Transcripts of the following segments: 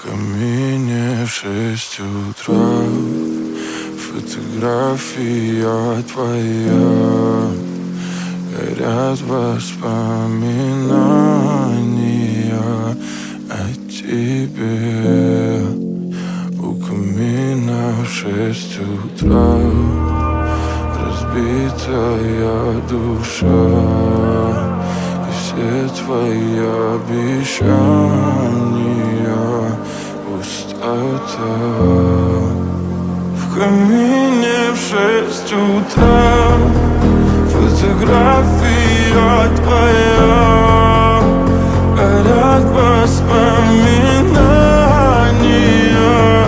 камине в 6 утра. Фотография твоя, горят воспоминания о тебе. У камина в 6 утра разбитая душа, и все твои обещания пустота. В камине в 6 утра фотография твоя, горят воспоминания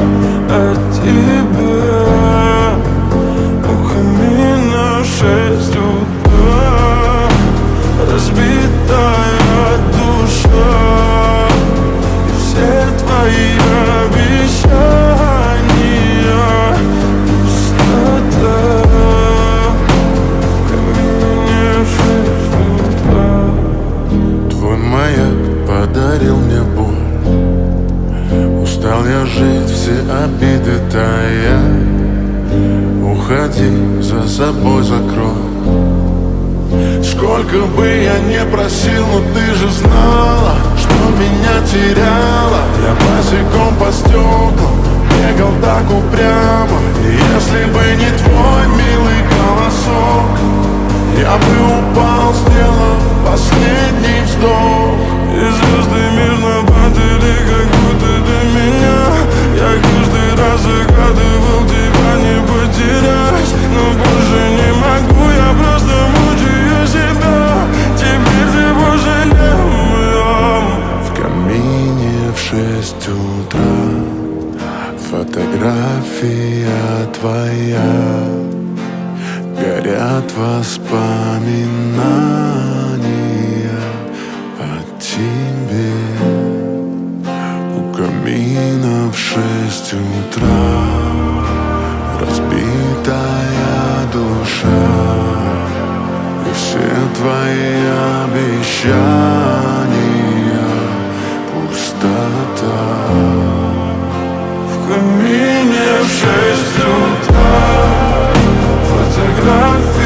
о тебе. У камина в 6 утра разбитая душа, и все твои обещания пустота. В камине в 6 утра. Твой маяк подарил мне боль. Устал я жить, все обиды тая. Уходи, за собой закрой. Сколько бы я не просил, но ты же знала, что меня теряла. Я босиком по стеклам бегал так упрямо. И если бы не твой милый голосок, я бы упал, сделав последний вздох. И звезды мирно падали, как будто до меня. Я каждый раз загадывал тебя не потерять, но больше не могу, я просто мучаю себя. Теперь ты пожалел моем. В камине в 6 утра фотография твоя, горят воспоминания о тебе. У камина в 6 утра разбитая душа, и все твои обещания пустота. В камине в 6 утра фотография